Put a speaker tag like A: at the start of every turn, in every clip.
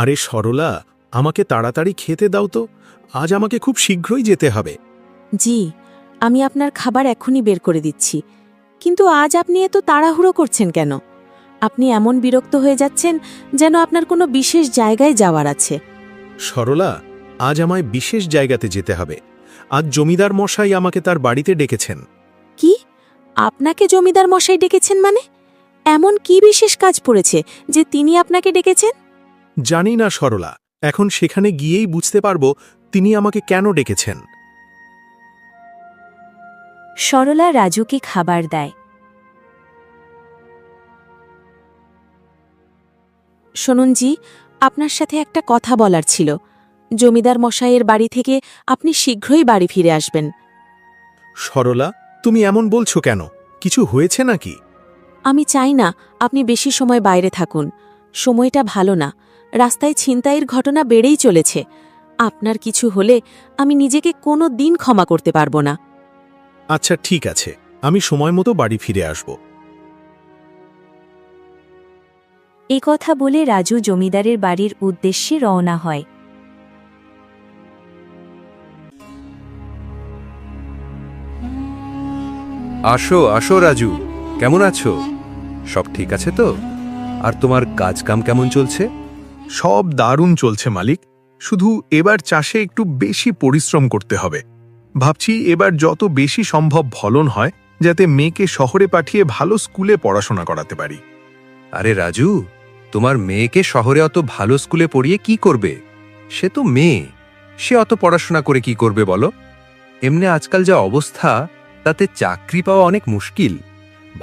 A: আরে সরলা, আমাকে তাড়াতাড়ি খেতে দাও তো, আজ আমাকে খুব শীঘ্রই যেতে হবে।
B: জি, আমি আপনার খাবার এখনই বের করে দিচ্ছি। কিন্তু আজ আপনি এত তাড়াহুড়ো করছেন কেন? আপনি এমন বিরক্ত হয়ে যাচ্ছেন যেন আপনার কোনো বিশেষ জায়গায় যাওয়ার আছে।
A: সরলা, আজ আমায় বিশেষ জায়গাতে যেতে হবে। আজ জমিদার মশাই আমাকে তার বাড়িতে ডেকেছেন।
B: কি? আপনাকে জমিদার মশাই ডেকেছেন মানে? এমন কি বিশেষ কাজ পড়েছে যে তিনি আপনাকে ডেকেছেন?
A: জানি না সরলা, এখন সেখানে গিয়েই বুঝতে পারবো তিনি আমাকে কেন ডেকেছেন।
B: সরলা রাজুকে খাবার দেয়। শুনুন জি, আপনার সাথে একটা কথা বলার ছিল। জমিদার মশাইয়ের বাড়ি থেকে আপনি শীঘ্রই বাড়ি ফিরে আসবেন।
A: সরলা, তুমি এমন বলছো কেন? কিছু হয়েছে নাকি?
B: আমি চাই না আপনি বেশি সময় বাইরে থাকুন। সময়টা ভালো না, রাস্তায় ছিনতাইয়ের ঘটনা বেড়েই চলেছে। আপনার কিছু হলে আমি নিজেকে কোনো দিন ক্ষমা করতে পারবো না।
A: আচ্ছা ঠিক আছে, আমি সময় মতো বাড়ি ফিরে আসব।
B: এ কথা বলে রাজু জমিদারের বাড়ির উদ্দেশ্যে রওনা হয়।
C: আসো আসো রাজু, কেমন আছো? সব ঠিক আছে তো? আর তোমার কাজকাম কেমন চলছে?
A: সব দারুণ চলছে মালিক, শুধু এবার চাষে একটু বেশি পরিশ্রম করতে হবে। ভাবছি এবার যত বেশি সম্ভব ফলন হয়, যাতে মেয়েকে শহরে পাঠিয়ে ভালো স্কুলে পড়াশোনা করাতে পারি।
C: আরে রাজু, তোমার মেয়েকে শহরে অত ভালো স্কুলে পড়িয়ে কি করবে? সে তো মেয়ে, সে অত পড়াশোনা করে কি করবে বলো? এমনি আজকাল যা অবস্থা, তাতে চাকরি পাওয়া অনেক মুশকিল।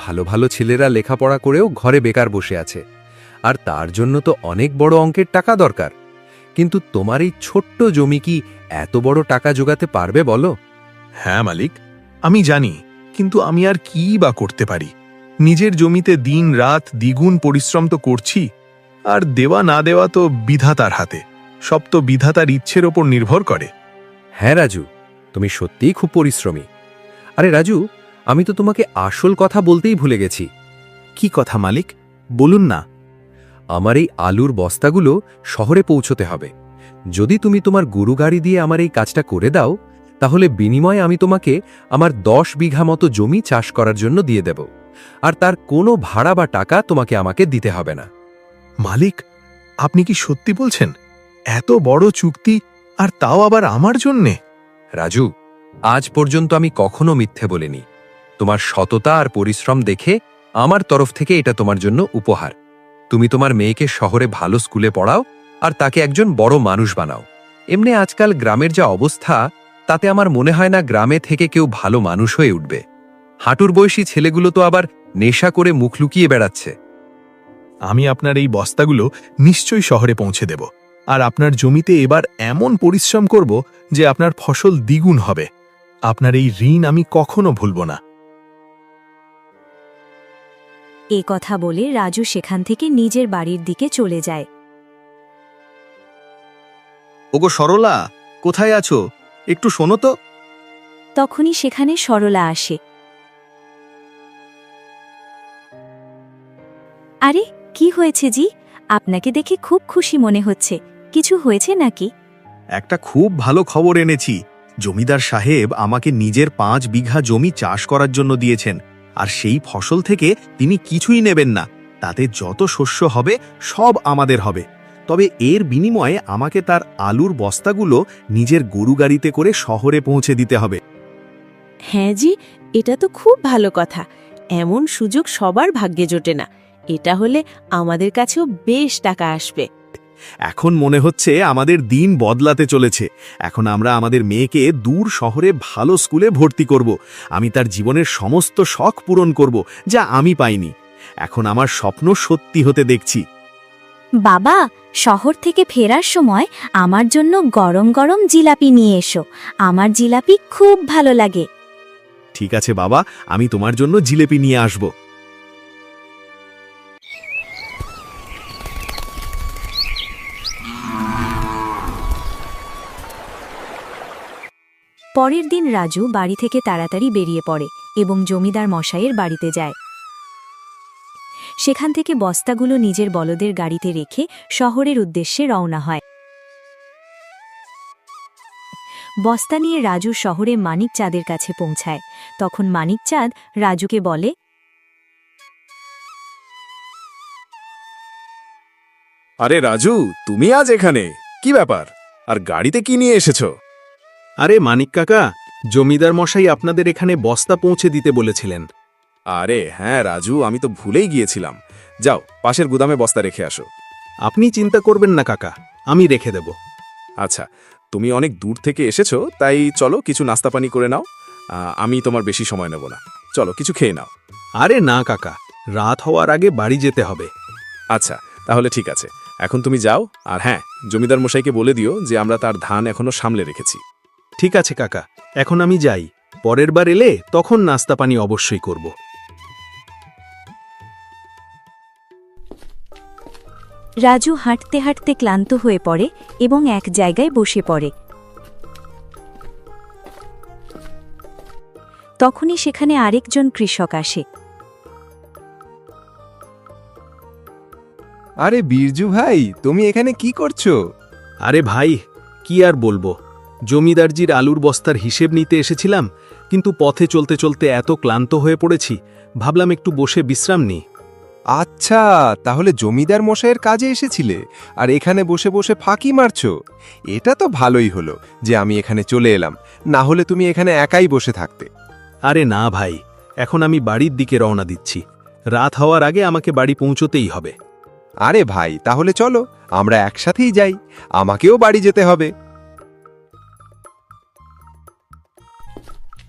C: ভালো ভালো ছেলেরা লেখাপড়া করেও ঘরে বেকার বসে আছে, আর তার জন্য তো অনেক বড় অঙ্কের টাকা দরকার। কিন্তু তোমার এই ছোট্ট জমি কি এত বড় টাকা জোগাতে পারবে বলো?
A: হ্যাঁ মালিক, আমি জানি, কিন্তু আমি আর কি বা করতে পারি? নিজের জমিতে দিন রাত দ্বিগুণ পরিশ্রম তো করছি, আর দেওয়া না দেওয়া তো বিধাতার হাতে। সব তো বিধাতার ইচ্ছের ওপর নির্ভর করে।
C: হ্যাঁ রাজু, তুমি সত্যিই খুব পরিশ্রমী। আরে রাজু, আমি তো তোমাকে আসল কথা বলতেই ভুলে গেছি।
A: কি কথা মালিক, বলুন না।
C: আমার এই আলুর বস্তাগুলো শহরে পৌঁছতে হবে। যদি তুমি তোমার গরু গাড়ি দিয়ে আমার এই কাজটা করে দাও, তাহলে বিনিময়ে আমি তোমাকে আমার 10 বিঘা মতো জমি চাষ করার জন্য দিয়ে দেব, আর তার কোনো ভাড়া বা টাকা তোমাকে আমাকে দিতে হবে না।
A: মালিক, আপনি কি সত্যি বলছেন? এত বড় চুক্তি, আর তাও আবার আমার জন্যে?
C: রাজু, আজ পর্যন্ত আমি কখনো মিথ্যে বলিনি। তোমার সততা আর পরিশ্রম দেখে আমার তরফ থেকে এটা তোমার জন্য উপহার। তুমি তোমার মেয়েকে শহরে ভালো স্কুলে পড়াও, আর তাকে একজন বড় মানুষ বানাও। এমনি আজকাল গ্রামের যা অবস্থা, তাতে আমার মনে হয় না গ্রামে থেকে কেউ ভালো মানুষ হয়ে উঠবে। হাঁটুর বয়সী ছেলেগুলো তো আবার নেশা করে মুখ লুকিয়ে বেড়াচ্ছে।
A: আমি আপনার এই বস্তাগুলো নিশ্চয়ই শহরে পৌঁছে দেব, আর আপনার জমিতে এবার এমন পরিশ্রম করব যে আপনার ফসল দ্বিগুণ হবে। আপনার এই ঋণ আমি কখনো ভুলব না।
B: এ কথা বলে রাজু সেখান থেকে নিজের বাড়ির দিকে চলে যায়।
D: ওগো সরলা, কোথায় আছো? একটু শোনো তো।
B: তখনই সেখানে সরলা আসে। আরে, কি হয়েছে জি? আপনাকে দেখে খুব খুশি মনে হচ্ছে। কিছু হয়েছে নাকি?
D: একটা খুব ভালো খবর এনেছি। জমিদার সাহেব আমাকে নিজের 5 বিঘা জমি চাষ করার জন্য দিয়েছেন, আর সেই ফসল থেকে তিনি কিছুই নেবেন না। তাতে যত শস্য হবে সব আমাদের হবে। তবে এর বিনিময়ে আমাকে তার আলুর বস্তাগুলো নিজের গরু গাড়িতে করে শহরে পৌঁছে দিতে হবে।
B: হ্যাঁ জি, এটা তো খুব ভালো কথা। এমন সুযোগ সবার ভাগ্যে জোটে না। এটা হলে আমাদের কাছেও বেশ টাকা আসবে।
D: এখন মনে হচ্ছে আমাদের দিন বদলাতে চলেছে। এখন আমরা আমাদের মেয়েকে দূর শহরে ভালো স্কুলে ভর্তি করব। আমি তার জীবনের সমস্ত শখ পূরণ করব, যা আমি পাইনি। এখন আমার স্বপ্ন সত্যি হতে দেখছি।
B: বাবা, শহর থেকে ফেরার সময় আমার জন্য গরম গরম জিলাপি নিয়ে এসো। আমার জিলাপি খুব ভালো লাগে।
D: ঠিক আছে বাবা, আমি তোমার জন্য জিলেপি নিয়ে আসব।
B: পরের দিন রাজু বাড়ি থেকে তাড়াতাড়ি বেরিয়ে পড়ে এবং জমিদার মশাইয়ের বাড়িতে যায়।
E: সেখান থেকে বস্তাগুলো নিজের বলদের গাড়িতে রেখে শহরের উদ্দেশ্যে রওনা হয়। বস্তা নিয়ে রাজু শহরে মানিক চাঁদের কাছে পৌঁছায়। তখন মানিক চাঁদ রাজুকে বলে,
F: আরে রাজু, তুমি আজ এখানে কি ব্যাপার? আর গাড়িতে কি নিয়ে এসেছো?
A: আরে মানিক কাকা, জমিদার মশাই আপনাদের এখানে বস্তা পৌঁছে দিতে বলেছিলেন।
F: আরে হ্যাঁ রাজু, আমি তো ভুলেই গিয়েছিলাম। যাও, পাশের গুদামে বস্তা রেখে আসো।
A: আপনি চিন্তা করবেন না কাকা, আমি রেখে দেব।
F: আচ্ছা, তুমি অনেক দূর থেকে এসেছো, তাই চলো কিছু নাস্তা পানি করে নাও। আমি তোমার বেশি সময় নেব না, চলো কিছু খেয়ে নাও।
A: আরে না কাকা, রাত হওয়ার আগে বাড়ি যেতে হবে।
F: আচ্ছা, তাহলে ঠিক আছে, এখন তুমি যাও। আর হ্যাঁ, জমিদার মশাইকে বলে দিও যে আমরা তার ধান এখনো সামলে রেখেছি।
A: ঠিক আছে কাকা, এখন আমি যাই। পরের বার এলে তখন নাস্তা পানি অবশ্যই করব।
E: রাজু হাঁটতে হাঁটতে ক্লান্ত হয়ে পড়ে এবং এক জায়গায় বসে পড়ে। তখনই সেখানে আরেকজন কৃষক আসে।
C: আরে বীরজু ভাই, তুমি এখানে কি করছো?
A: আরে ভাই, কি আর বলবো, জমিদারজির আলুর বস্তার হিসেব নিতে এসেছিলাম, কিন্তু পথে চলতে চলতে এত ক্লান্ত হয়ে পড়েছি, ভাবলাম একটু বসে বিশ্রাম নিই।
C: আচ্ছা, তাহলে জমিদার মশাইয়ের কাজে এসেছিলে আর এখানে বসে বসে ফাঁকি মারছো। এটা তো ভালোই হলো যে আমি এখানে চলে এলাম, না হলে তুমি এখানে একাই বসে থাকতে।
A: আরে না ভাই, এখন আমি বাড়ির দিকে রওনা দিচ্ছি। রাত হওয়ার আগে আমাকে বাড়ি পৌঁছতেই হবে।
C: আরে ভাই, তাহলে চলো আমরা একসাথেই যাই, আমাকেও বাড়ি যেতে হবে।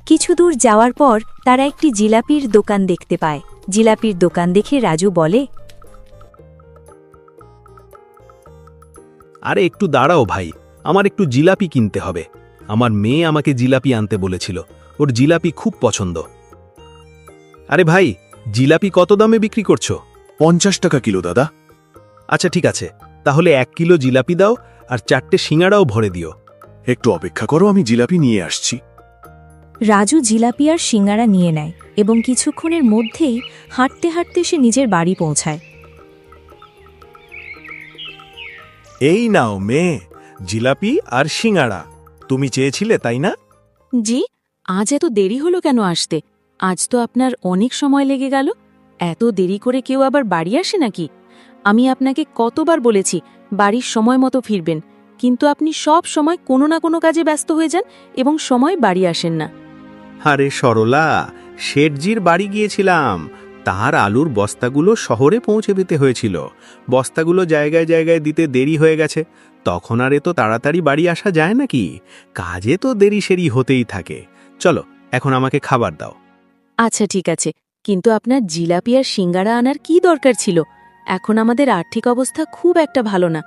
E: কিছু দূর যাওয়ার পর তারা একটি জিলাপির দোকান দেখতে পায়। জিলাপির দোকান দেখে রাজু বলে,
A: আরে একটু দাঁড়াও ভাই, আমার একটু জিলাপি কিনতে হবে। আমার মেয়ে আমাকে জিলাপি আনতে বলেছিল, ওর জিলাপি খুব পছন্দ। আরে ভাই, জিলাপি কত দামে বিক্রি করছো?
F: 50 টাকা কিলো দাদা।
A: আচ্ছা ঠিক আছে, তাহলে 1 কিলো জিলাপি দাও আর 4টে সিঙ্গাড়াও ভরে দিও।
F: একটু অপেক্ষা করো, আমি জিলাপি নিয়ে আসছি।
E: রাজু জিলাপি আর সিঙ্গারা নিয়ে নেয় এবং কিছুক্ষণের মধ্যেই হাঁটতে হাঁটতে সে নিজের বাড়ি পৌঁছায়।
D: এই নাও মেয়ে, জিলাপি আর সিঙ্গাড়া। তুমি চেয়েছিলে তাই না?
B: জি, আজ এত দেরি হলো কেন আসতে? আজ তো আপনার অনেক সময় লেগে গেল। এত দেরি করে কেউ আবার বাড়ি আসে নাকি? আমি আপনাকে কতবার বলেছি বাড়ির সময় মতো ফিরবেন, কিন্তু আপনি সব সময় কোনো না কোনো কাজে ব্যস্ত হয়ে যান এবং সময় বাড়ি আসেন না।
D: আরে সরলা, শেঠজির বাড়ি গিয়েছিলাম, তার আলুর বস্তাগুলো শহরে পৌঁছে দিতে হয়েছিল। বস্তাগুলো জায়গায় জায়গায় দিতে দেরি হয়ে গেছে, তখন আর এত তাড়াতাড়ি বাড়ি আসা যায় নাকি? কাজে তো দেরি সেরি হতেই থাকে। চলো, এখন আমাকে খাবার দাও।
B: আচ্ছা ঠিক আছে, কিন্তু আপনার জিলাপি আর সিঙ্গারা আনার কি দরকার ছিল? এখন আমাদের আর্থিক অবস্থা খুব একটা ভালো না।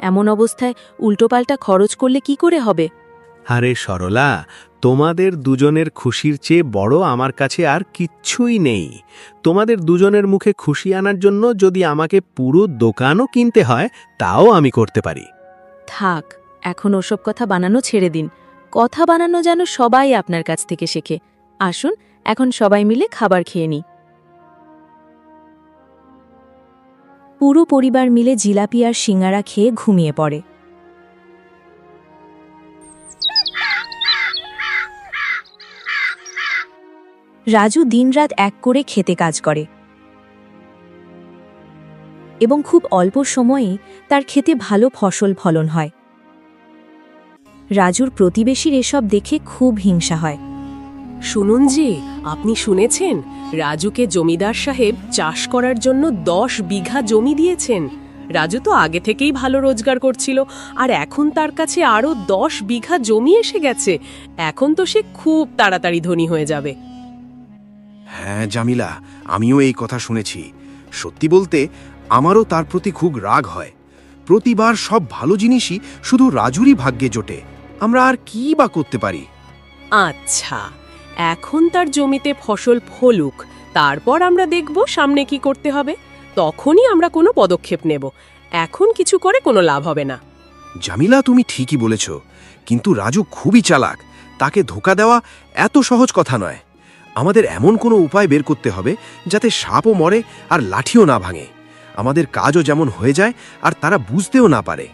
B: এমন অবস্থায় উল্টোপাল্টা খরচ করলে কি করে হবে?
D: আরে সরলা, তোমাদের দুজনের খুশির চেয়ে বড় আমার কাছে আর কিচ্ছুই নেই। তোমাদের দুজনের মুখে খুশি আনার জন্য যদি আমাকে পুরো দোকানও কিনতে হয়, তাও আমি করতে পারি।
B: থাক, এখন ওসব কথা বানানো ছেড়ে দিন। কথা বানানো যেন সবাই আপনার কাছ থেকে শেখে। আসুন, এখন সবাই মিলে খাবার খেয়ে নিই।
E: পুরো পরিবার মিলে জিলাপি আর সিঙ্গারা খেয়ে ঘুমিয়ে পড়ে। রাজু দিনরাত এক করে খেতে কাজ করে এবং খুব অল্প সময়েই তার খেতে ভালো ফসল ফলন হয়। রাজুর প্রতিবেশীর এসব দেখে খুব হিংসা হয়।
G: শুনুন জি, আপনি শুনেছেন রাজুকে জমিদার সাহেব চাষ করার জন্য 10 বিঘা জমি দিয়েছেন। রাজু তো আগে থেকেই ভালো রোজগার করছিল, আর এখন তার কাছে আরও 10 বিঘা জমি এসে গেছে। এখন তো সে খুব তাড়াতাড়ি ধনী হয়ে যাবে।
H: হ্যাঁ জামিলা, আমিও এই কথা শুনেছি। সত্যি বলতে আমারও তার প্রতি খুব রাগ হয়। প্রতিবার সব ভালো জিনিসই শুধু রাজুরই ভাগ্যে জোটে। আমরা আর কি বা করতে পারি?
G: আচ্ছা, এখন তার জমিতে ফসল ফলুক, তারপর আমরা দেখব সামনে কি করতে হবে। তখনই আমরা কোনো পদক্ষেপ নেব। এখন কিছু করে কোনো লাভ হবে না।
H: জামিলা, তুমি ঠিকই বলেছ, কিন্তু রাজু খুবই চালাক। তাকে ধোঁকা দেওয়া এত সহজ কথা নয়। আমাদের এমন কোনো উপায় বের করতে হবে যাতে সাপও মরে আর লাঠিও না ভাঙে, আমাদের কাজও যেমন হয়ে যায় আর তারা বুঝতেও না পারে।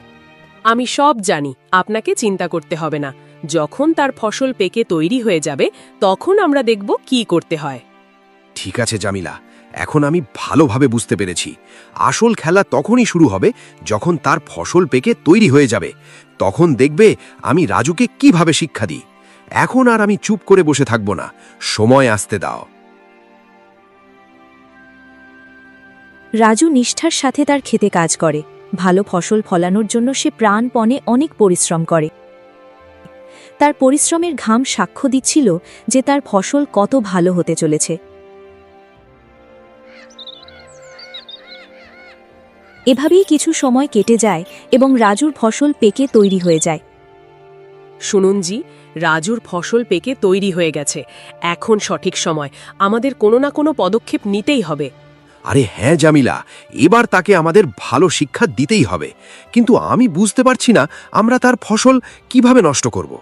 G: আমি সব জানি, আপনাকে চিন্তা করতে হবে না। যখন তার ফসল পেকে তৈরি হয়ে যাবে তখন আমরা দেখব কি করতে হয়।
H: ঠিক আছে জামিলা, এখন আমি ভালোভাবে বুঝতে পেরেছি। আসল খেলা তখনই শুরু হবে যখন তার ফসল পেকে তৈরি হয়ে যাবে। তখন দেখবে আমি রাজুকে কিভাবে শিক্ষা দিই। এখন আর আমি চুপ করে বসে থাকব না, সময় আসতে দাও।
E: রাজু নিষ্ঠার সাথে তার খেতে কাজ করে। ভালো ফসল ফলানোর জন্য সে প্রাণপণে অনেক পরিশ্রম করে। তার পরিশ্রমের ঘাম সাক্ষ্য দিচ্ছিল যে তার ফসল কত ভালো হতে চলেছে। এভাবেই কিছু সময় কেটে যায় এবং রাজুর ফসল পেকে তৈরি হয়ে যায়।
G: শুনুন জি, রাজুর ফসল পেকে তৈরি হয়ে গেছে। এখন সঠিক সময়, আমাদের কোনো না কোনো পদক্ষেপ নিতেই হবে।
H: আরে হ্যাঁ জামিলা, এবার তাকে আমাদের ভালো শিক্ষা দিতেই হবে। কিন্তু আমি বুঝতে পারছি না আমরা তার ফসল কিভাবে নষ্ট করব।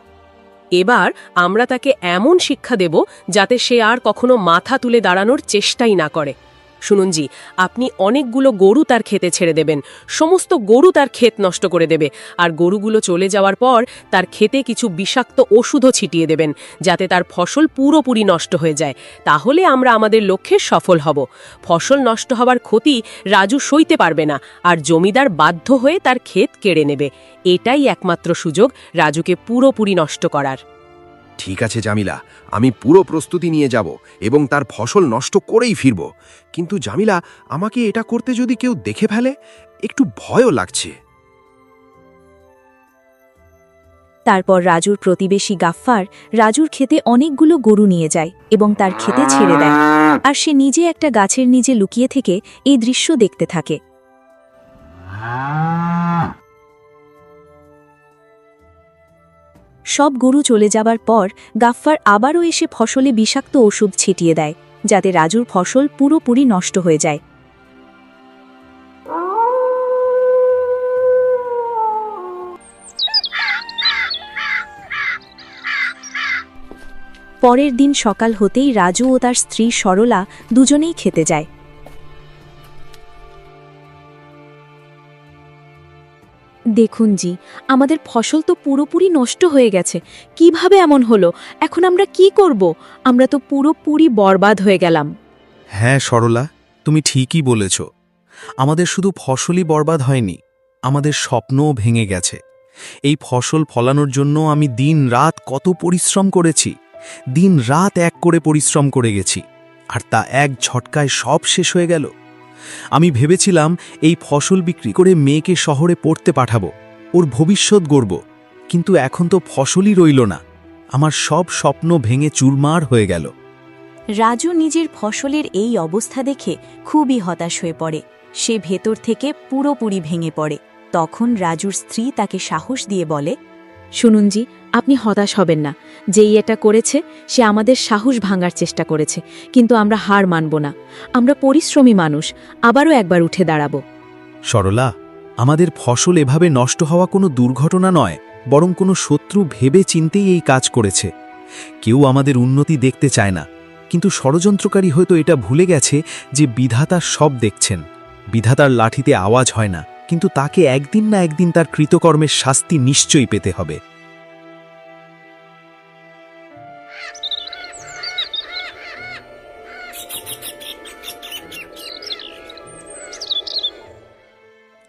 G: এবার আমরা তাকে এমন শিক্ষা দেব যাতে সে আর কখনো মাথা তুলে দাঁড়ানোর চেষ্টাই না করে। শুনুন জি, আপনি অনেকগুলো গরু তার ক্ষেতে ছেড়ে দেবেন। সমস্ত গরু তার ক্ষেত নষ্ট করে দেবে, আর গরুগুলো চলে যাওয়ার পর তার ক্ষেতে কিছু বিষাক্ত ওষুধও ছিটিয়ে দেবেন যাতে তার ফসল পুরোপুরি নষ্ট হয়ে যায়। তাহলে আমরা আমাদের লক্ষ্যে সফল হব। ফসল নষ্ট হওয়ার ক্ষতি রাজু সইতে পারবে না, আর জমিদার বাধ্য হয়ে তার ক্ষেত কেড়ে নেবে। এটাই একমাত্র সুযোগ রাজুকে পুরোপুরি নষ্ট করার।
H: ঠিক আছে জামিলা, আমি পুরো প্রস্তুতি নিয়ে যাব এবং তার ফসল নষ্ট করেই ফিরব। কিন্তু জামিলা, আমাকে এটা করতে যদি কেউ দেখে ফেলে, একটু ভয়ও লাগছে।
E: তারপর রাজুর প্রতিবেশী গাফফার রাজুর ক্ষেতে অনেকগুলো গরু নিয়ে যায় এবং তার ক্ষেতে ছেড়ে দেয়, আর সে নিজে একটা গাছের নিচে লুকিয়ে থেকে এই দৃশ্য দেখতে থাকে। সব গরু চলে যাবার পর গাফফার আবারও এসে ফসলে বিষাক্ত ওষুধ ছিটিয়ে দেয় যাতে রাজুর ফসল পুরোপুরি নষ্ট হয়ে যায়। পরের দিন সকাল হতেই রাজু ও তার স্ত্রী সরলা দুজনেই খেতে যায়।
B: দেখুন জি, আমাদের ফসল তো পুরোপুরি নষ্ট হয়ে গেছে। কিভাবে এমন হলো? এখন আমরা কি করব? আমরা তো পুরোপুরি বরবাদ হয়ে গেলাম।
D: হ্যাঁ সরলা, তুমি ঠিকই বলেছ। আমাদের শুধু ফসলই বরবাদ হয়নি, আমাদের স্বপ্নও ভেঙে গেছে। এই ফসল ফলানোর জন্য আমি দিন রাত কত পরিশ্রম করেছি, দিন রাত এক করে পরিশ্রম করে গেছি, আর তা এক ঝটকায় সব শেষ হয়ে গেল। আমি ভেবেছিলাম এই ফসল বিক্রি করে মেয়েকে শহরে পড়তে পাঠাবো, ওর ভবিষ্যৎ গড়ব, কিন্তু এখন তো ফসলই রইল না। আমার সব স্বপ্ন ভেঙে চুরমার হয়ে গেল।
E: রাজু নিজের ফসলের এই অবস্থা দেখে খুবই হতাশ হয়ে পড়ে। সে ভেতর থেকে পুরোপুরি ভেঙে পড়ে। তখন রাজুর স্ত্রী তাকে সাহস দিয়ে বলে,
B: শুনুন জি, আপনি হতাশ হবেন না। যেই এটা করেছে সে আমাদের সাহস ভাঙার চেষ্টা করেছে, কিন্তু আমরা হার মানব না। আমরা পরিশ্রমী মানুষ, আবারও একবার উঠে দাঁড়াবো।
D: সরলা, আমাদের ফসল এভাবে নষ্ট হওয়া কোনো দুর্ঘটনা নয়, বরং কোনো শত্রু ভেবে চিন্তেই এই কাজ করেছে। কেউ আমাদের উন্নতি দেখতে চায় না, কিন্তু ষড়যন্ত্রকারী হয়তো এটা ভুলে গেছে যে বিধাতা সব দেখছেন। বিধাতার লাঠিতে আওয়াজ হয় না, কিন্তু তাকে একদিন না একদিন তার কৃতকর্মের শাস্তি নিশ্চয়ই পেতে হবে।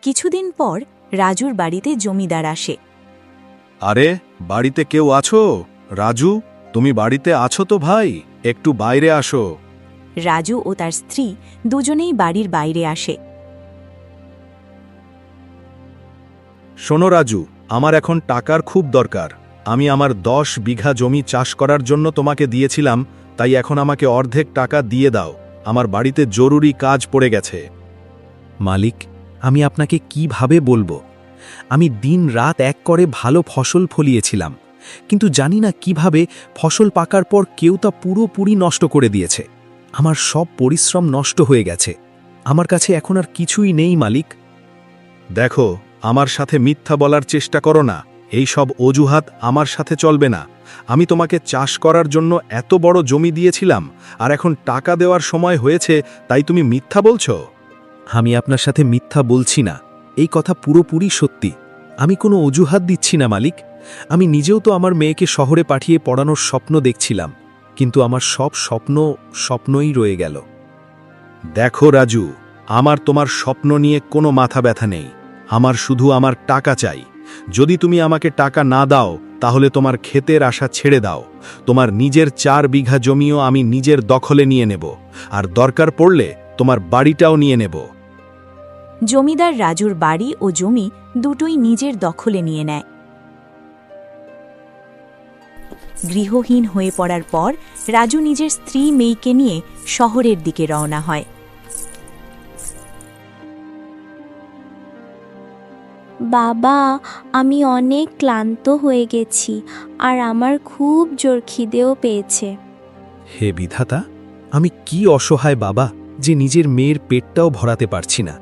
E: কিছুদিন পর রাজুর বাড়িতে জমিদার আসে।
A: আরে, বাড়িতে কেউ আছো? রাজু, তুমি বাড়িতে আছো তো ভাই? একটু বাইরে আসো।
E: রাজু ও তার স্ত্রী দুজনেই বাড়ির বাইরে আসে।
A: শোনো রাজু, আমার এখন টাকার খুব দরকার। আমি আমার 10 বিঘা জমি চাষ করার জন্য তোমাকে দিয়েছিলাম, তাই এখন আমাকে অর্ধেক টাকা দিয়ে দাও। আমার বাড়িতে জরুরি কাজ পড়ে গেছে।
D: মালিক, আমি আপনাকে কিভাবে বলবো? আমি দিন রাত এক করে ভালো ফসল ফলিয়েছিলাম, কিন্তু জানি না কিভাবে ফসল পাকার পর কেউ তা পুরোপুরি নষ্ট করে দিয়েছে। আমার সব পরিশ্রম নষ্ট হয়ে গেছে। আমার কাছে এখন আর কিছুই নেই মালিক।
A: দেখো, আমার সাথে মিথ্যা বলার চেষ্টা করো না। এই সব অজুহাত আমার সাথে চলবে না।
D: আমি তোমাকে চাষ করার জন্য এত বড় জমি দিয়েছিলাম, আর এখন টাকা দেওয়ার সময় হয়েছে তাই তুমি মিথ্যা বলছো? আমি আপনার সাথে মিথ্যা বলছি না, এই কথা পুরোপুরি সত্যি। আমি কোনো অজুহাত দিচ্ছি না মালিক। আমি নিজেও তো আমার মেয়েকে শহরে পাঠিয়ে পড়ানোর স্বপ্ন দেখছিলাম, কিন্তু আমার সব স্বপ্নই রয়ে গেল। দেখো রাজু, আমার তোমার স্বপ্ন নিয়ে কোনো মাথা ব্যথা নেই। আমার শুধু আমার টাকা চাই। যদি তুমি আমাকে টাকা না দাও তাহলে তোমার ক্ষেতের আশা ছেড়ে দাও। তোমার নিজের 4 বিঘা জমিও আমি নিজের দখলে নিয়ে নেব, আর দরকার পড়লে তোমার বাড়িটাও নিয়ে নেব।
E: জমিদার রাজুর বাড়ি ও জমি দুটোই নিজের দখলে নিয়ে নেয়। গৃহহীন হয়ে পড়ার পর রাজু নিজের স্ত্রী মেয়েকে নিয়ে শহরের দিকে রওনা হয়।
I: বাবা, আমি অনেক ক্লান্ত হয়ে গেছি আর আমার খুব জোর খিদেও পেয়েছে।
D: হে বিধাতা, আমি কি অসহায় বাবা যে নিজের মেয়ের পেটটাও ভরাতে পারছি না।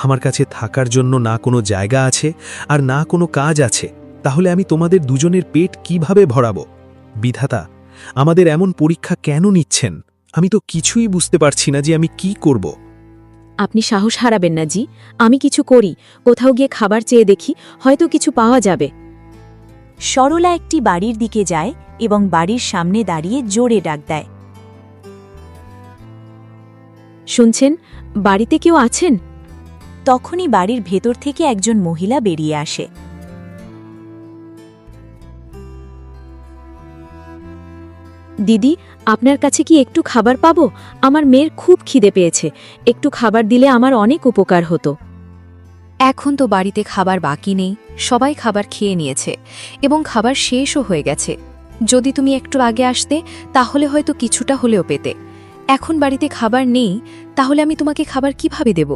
D: আমার কাছে থাকার জন্য না কোনো জায়গা আছে আর না কোনো কাজ আছে, তাহলে আমি তোমাদের দুজনের পেট কিভাবে ভরাবো? বিধাতা, আমাদের এমন পরীক্ষা কেন নিচ্ছেন? আমি তো কিছুই বুঝতে পারছি না যে আমি কি করব।
B: আপনি সাহস হারাবেন না জি, আমি কিছু করি, কোথাও গিয়ে খাবার চেয়ে দেখি, হয়তো কিছু পাওয়া যাবে।
E: সরলা একটি বাড়ির দিকে যায় এবং বাড়ির সামনে দাঁড়িয়ে জোরে ডাক দেয়।
B: শুনছেন, বাড়িতে কেউ আছেন?
E: তখনই বাড়ির ভেতর থেকে একজন মহিলা বেরিয়ে আসে।
B: দিদি, আপনার কাছে কি একটু খাবার পাবো? আমার মেয়ের খুব খিদে পেয়েছে, একটু খাবার দিলে আমার অনেক উপকার হতো।
J: এখন তো বাড়িতে খাবার বাকি নেই, সবাই খাবার খেয়ে নিয়েছে এবং খাবার শেষও হয়ে গেছে। যদি তুমি একটু আগে আসতে তাহলে হয়তো কিছুটা হলেও পেতে। এখন বাড়িতে খাবার নেই, তাহলে আমি তোমাকে খাবার কিভাবে দেব?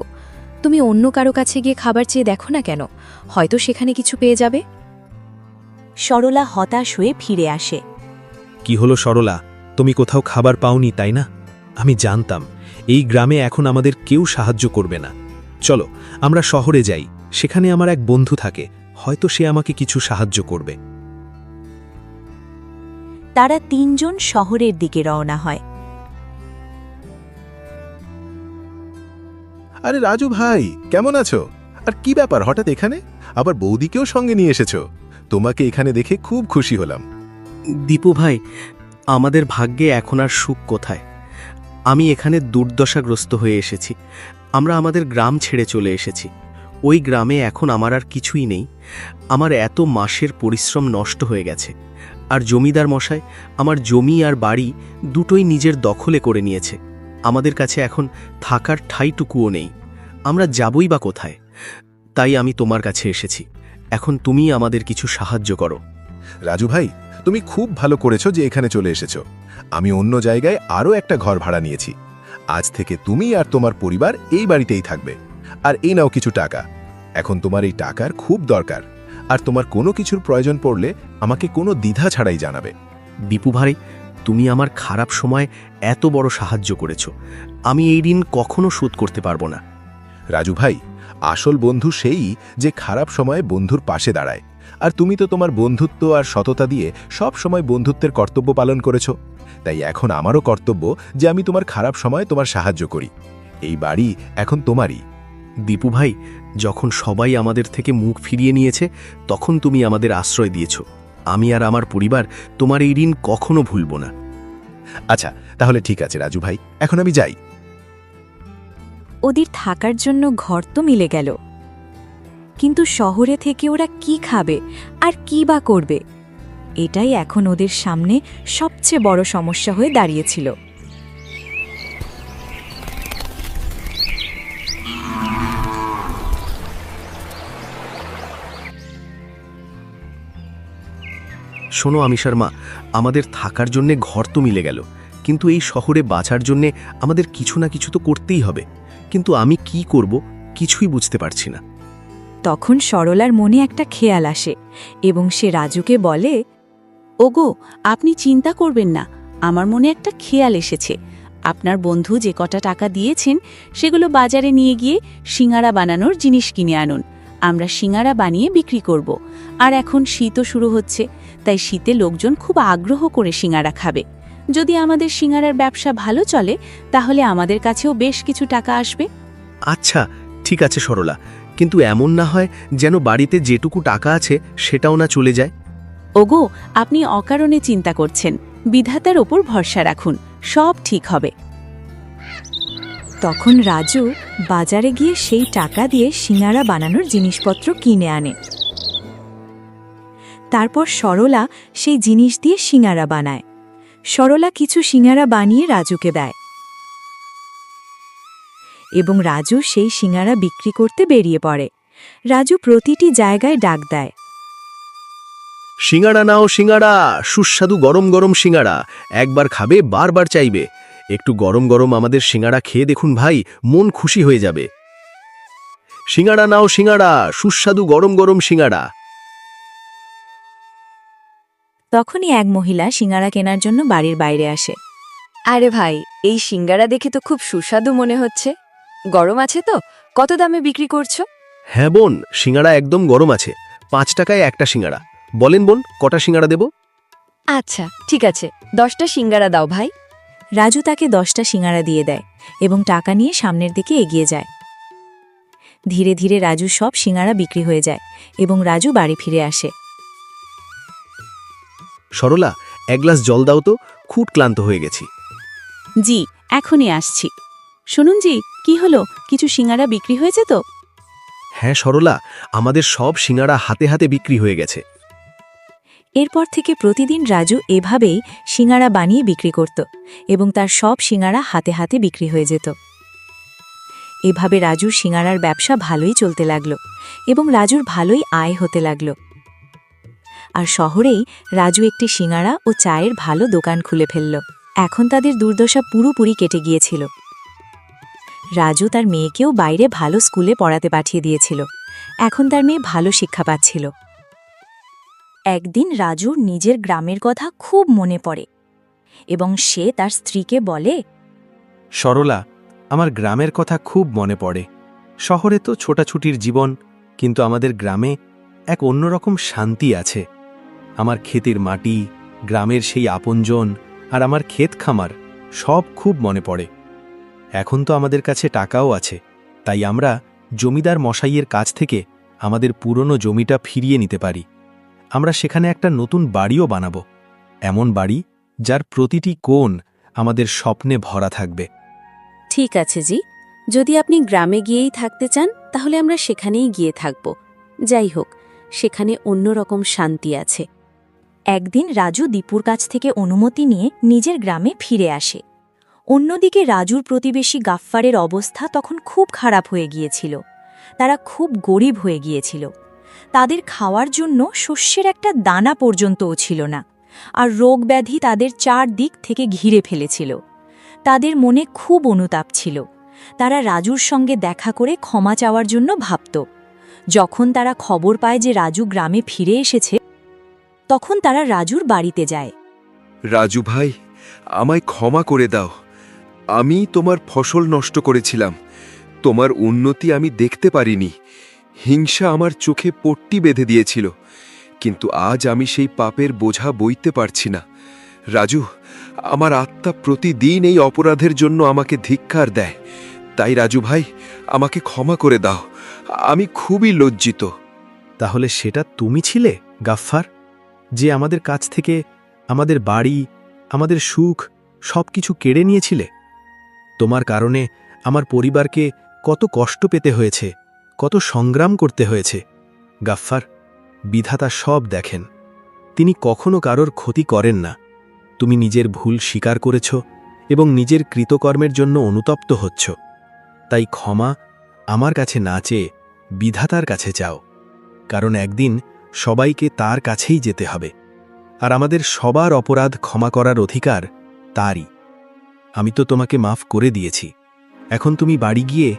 J: তুমি অন্য কারো কাছে গিয়ে খাবার চেয়ে দেখো না কেন, হয়তো সেখানে কিছু পেয়ে যাবে।
E: সরলা হতাশ হয়ে ফিরে আসে।
D: কি হলো সরলা, তুমি কোথাও খাবার পাওনি তাই না? আমি জানতাম এই গ্রামে এখন আমাদের কেউ সাহায্য করবে না। চলো আমরা শহরে যাই, সেখানে আমার এক বন্ধু থাকে, হয়তো সে আমাকে কিছু সাহায্য করবে।
E: তারা 3 জন শহরের দিকে রওনা হয়।
F: আরে রাজু ভাই, কেমন আছো? আর কি ব্যাপার হঠাৎ এখানে? আবার বৌদিকেও সঙ্গে নিয়ে এসেছো? তোমাকে এখানে দেখে খুব খুশি হলাম।
K: দীপু ভাই, আমাদের ভাগ্যে এখন আর সুখ কোথায়? আমি এখানে দুর্দশাগ্রস্ত হয়ে এসেছি। আমরা আমাদের গ্রাম ছেড়ে চলে এসেছি। ওই গ্রামে এখন আমার আর কিছুই নেই। আমার এত মাসের পরিশ্রম নষ্ট হয়ে গেছে। আর জমিদার মশাই আমার জমি আর বাড়ি দুটোই নিজের দখলে করে নিয়েছে। আমাদের কাছে এখন থাকার ঠাঁইটুকুও নেই। আমরা যাবই বা কোথায়? তাই আমি তোমার কাছে এসেছি। এখন তুমিই আমাদের কিছু সাহায্য করো।
F: রাজু ভাই, তুমি খুব ভালো করেছো যে এখানে চলে এসেছো। আমি অন্য জায়গায় আরও একটা ঘর ভাড়া নিয়েছি। আজ থেকে তুমি আর তোমার পরিবার এই বাড়িতেই থাকবে। আর এই নাও কিছু টাকা। এখন তোমার এই টাকার খুব দরকার, আর তোমার কোনো কিছুর প্রয়োজন পড়লে আমাকে কোনো দ্বিধা ছাড়াই জানাবে।
K: দীপু ভাই, তুমি আমার খারাপ সময় এত বড় সাহায্য করেছো। আমি এই ঋণ কখনো শোধ করতে পারবো না।
F: রাজু ভাই, আসল বন্ধু সেই যে খারাপ সময়ে বন্ধুর পাশে দাঁড়ায়। আর তুমি তো তোমার বন্ধুত্ব আর সততা দিয়ে সব সময় বন্ধুত্বের কর্তব্য পালন করেছো। তাই এখন আমারও কর্তব্য যে আমি তোমার খারাপ সময়ে তোমার সাহায্য করি। এই বাড়ি এখন তোমারই।
K: দীপু ভাই, যখন সবাই আমাদের থেকে মুখ ফিরিয়ে নিয়েছে তখন তুমি আমাদের আশ্রয় দিয়েছ। আমি আর আমার পরিবার তোমার এই ঋণ কখনো ভুলব না।
F: আচ্ছা, তাহলে ঠিক আছে রাজু ভাই, এখন আমি যাই।
E: ওদের থাকার জন্য ঘর তো মিলে গেল, কিন্তু শহরে থেকে ওরা কি খাবে আর কি বা করবে? এটাই এখন ওদের সামনে সবচেয়ে বড় সমস্যা হয়ে দাঁড়িয়েছিল।
K: শোনো আমিষার মা, আমাদের থাকার জন্যে ঘর তো মিলে গেল, কিন্তু এই শহরে বাঁচার জন্যে আমাদের কিছু না কিছু তো করতেই হবে। কিন্তু আমি কি করব কিছুই বুঝতে পারছি না।
E: তখন সরলার মনে একটা খেয়াল আসে এবং সে রাজুকে বলে,
B: ওগো, আপনি চিন্তা করবেন না, আমার মনে একটা খেয়াল এসেছে। আপনার বন্ধু যে কটা টাকা দিয়েছেন সেগুলো বাজারে নিয়ে গিয়ে সিঙ্গারা বানানোর জিনিস কিনে আনুন, আমরা সিঙাড়া বানিয়ে বিক্রি করব। আর এখন শীতও শুরু হচ্ছে, তাই শীতে লোকজন খুব আগ্রহ করে সিঙাড়া খাবে। যদি আমাদের সিঙাড়ার ব্যবসা ভালো চলে তাহলে আমাদের কাছেও বেশ কিছু টাকা আসবে।
K: আচ্ছা, ঠিক আছে সরলা, কিন্তু এমন না হয় যেন বাড়িতে যেটুকু টাকা আছে সেটাও না চলে যায়।
B: ওগো, আপনি অকারণে চিন্তা করছেন, বিধাতার ওপর ভরসা রাখুন, সব ঠিক হবে।
E: তখন রাজু বাজারে গিয়ে সেই টাকা দিয়ে সিঙাড়া বানানোর জিনিসপত্র কিনে আনে। তারপর সরলা সেই জিনিস দিয়ে সিঙাড়া বানায়। সরলা কিছু সিঙাড়া বানিয়ে রাজুকে দেয় এবং রাজু সেই সিঙাড়া বিক্রি করতে বেরিয়ে পড়ে। রাজু প্রতিটি জায়গায় ডাক দেয়,
D: সিঙ্গাড়া নাও সিঙ্গাড়া, সুস্বাদু গরম গরম সিঙ্গাড়া, একবার খাবে বারবার চাইবে। একটু গরম গরম আমাদের সিঙ্গাড়া খেয়ে দেখুন ভাই, মন খুশি হয়ে যাবে। সিঙ্গাড়া নাও সিঙ্গাড়া, সুস্বাদু গরম গরম সিঙ্গাড়া।
E: তখনই এক মহিলা সিঙাড়া কেনার জন্য বাড়ির বাইরে আসে।
J: আরে ভাই, এই সিঙ্গারা দেখে তো খুব সুস্বাদু মনে হচ্ছে। গরম আছে তো? কত দামে বিক্রি করছো?
D: হ্যাঁ বোন, সিঙ্গাড়া একদম গরম আছে, 5 টাকায় একটা সিঙ্গাড়া। বলেন বোন, কটা সিঙ্গাড়া দেব?
J: আচ্ছা, ঠিক আছে, 10টা সিঙ্গারা দাও ভাই।
E: রাজু তাকে 10টা সিঙাড়া দিয়ে দেয় এবং টাকা নিয়ে সামনের দিকে এগিয়ে যায়। ধীরে ধীরে রাজু সব সিঙাড়া বিক্রি হয়ে যায় এবং রাজু বাড়ি ফিরে আসে।
D: সরলা, এক গ্লাস জল দাও তো, খুব ক্লান্ত হয়ে গেছি।
B: জি, এখনই আসছি। শুনুন জি, কি হলো, কিছু সিঙাড়া বিক্রি হয়েছে তো?
D: হ্যাঁ সরলা, আমাদের সব সিঙ্গাড়া হাতে হাতে বিক্রি হয়ে গেছে।
E: এরপর থেকে প্রতিদিন রাজু এভাবেই সিঙাড়া বানিয়ে বিক্রি করত এবং তার সব সিঙাড়া হাতে হাতে বিক্রি হয়ে যেত। এভাবে রাজুর সিঙাড়ার ব্যবসা ভালোই চলতে লাগল এবং রাজুর ভালোই আয় হতে লাগল। আর শহরেই রাজু একটি সিঙাড়া ও চায়ের ভালো দোকান খুলে ফেলল। এখন তাদের দুর্দশা পুরোপুরি কেটে গিয়েছিল। রাজু তার মেয়েকেও বাইরে ভালো স্কুলে পড়াতে পাঠিয়ে দিয়েছিল। এখন তার মেয়ে ভালো শিক্ষা পাচ্ছিল। একদিন রাজুর নিজের গ্রামের কথা খুব মনে পড়ে এবং সে তার স্ত্রীকে বলে,
A: সরলা, আমার গ্রামের কথা খুব মনে পড়ে। শহরে তো ছোটাছুটির জীবন, কিন্তু আমাদের গ্রামে এক অন্যরকম শান্তি আছে। আমার ক্ষেতের মাটি, গ্রামের সেই আপনজন আর আমার ক্ষেত খামার সব খুব মনে পড়ে। এখন তো আমাদের কাছে টাকাও আছে, তাই আমরা জমিদার মশাইয়ের কাছ থেকে আমাদের পুরনো জমিটা ফিরিয়ে নিতে পারি। আমরা সেখানে একটা নতুন বাড়িও বানাবো, এমন বাড়ি যার প্রতিটি কোণ আমাদের স্বপ্নে ভরা থাকবে।
B: ঠিক আছে জি, যদি আপনি গ্রামে গিয়েই থাকতে চান তাহলে আমরা সেখানেই গিয়ে থাকব। যাই হোক, সেখানে অন্যরকম শান্তি আছে।
E: একদিন রাজু দীপুর কাছ থেকে অনুমতি নিয়ে নিজের গ্রামে ফিরে আসে। অন্যদিকে রাজুর প্রতিবেশী গাফফারের অবস্থা তখন খুব খারাপ হয়ে গিয়েছিল। তারা খুব গরিব হয়ে গিয়েছিল। তাদের খাওয়ার জন্য শস্যের একটা দানা পর্যন্তও ছিল না, আর রোগ ব্যাধি তাদের চারদিক থেকে ঘিরে ফেলেছিল। তাদের মনে খুব অনুতাপ ছিল। তারা রাজুর সঙ্গে দেখা করে ক্ষমা চাওয়ার জন্য ভাবত। যখন তারা খবর পায় যে রাজু গ্রামে ফিরে এসেছে, তখন তারা রাজুর বাড়িতে যায়।
C: রাজু ভাই, আমায় ক্ষমা করে দাও। আমি তোমার ফসল নষ্ট করেছিলাম। তোমার উন্নতি আমি দেখতে পারিনি। হিংসা আমার চোখে পট্টি বেঁধে দিয়েছিল, কিন্তু আজ আমি সেই পাপের বোঝা বইতে পারছি না। রাজু, আমার আত্মা প্রতিদিন এই অপরাধের জন্য আমাকে ধিক্কার দেয়। তাই রাজু ভাই, আমাকে ক্ষমা করে দাও। আমি খুবই লজ্জিত।
A: তাহলে সেটা তুমি ছিলে গাফফার, যে আমাদের কাছ থেকে আমাদের বাড়ি, আমাদের সুখ সবকিছু কেড়ে নিয়েছিলে? তোমার কারণে আমার পরিবারকে কত কষ্ট পেতে হয়েছে, কত সংগ্রাম করতে হয়েছে। গাফফার, বিধাতা সব দেখেন, তিনি কখনো কারোর ক্ষতি করেন না। তুমি নিজের ভুল স্বীকার করেছ এবং নিজের কৃতকর্মের জন্য অনুতপ্ত হচ্ছ। তাই ক্ষমা আমার কাছে না চেয়ে বিধাতার কাছে চাও, কারণ একদিন সবাইকে তার কাছেই যেতে হবে, আর আমাদের সবার অপরাধ ক্ষমা করার অধিকার তারই। আমি তো তোমাকে মাফ করে দিয়েছি। এখন তুমি বাড়ি গিয়ে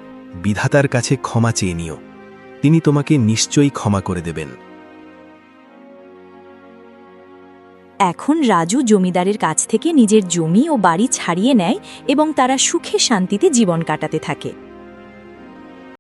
A: বিধাতার কাছে ক্ষমা চেয়ে নিও, তিনি তোমাকে নিশ্চয়ই ক্ষমা করে দেবেন।
E: এখন রাজু জমিদারের কাছ থেকে নিজের জমি ও বাড়ি ছাড়িয়ে নেয় এবং তারা সুখে শান্তিতে জীবন কাটাতে থাকে।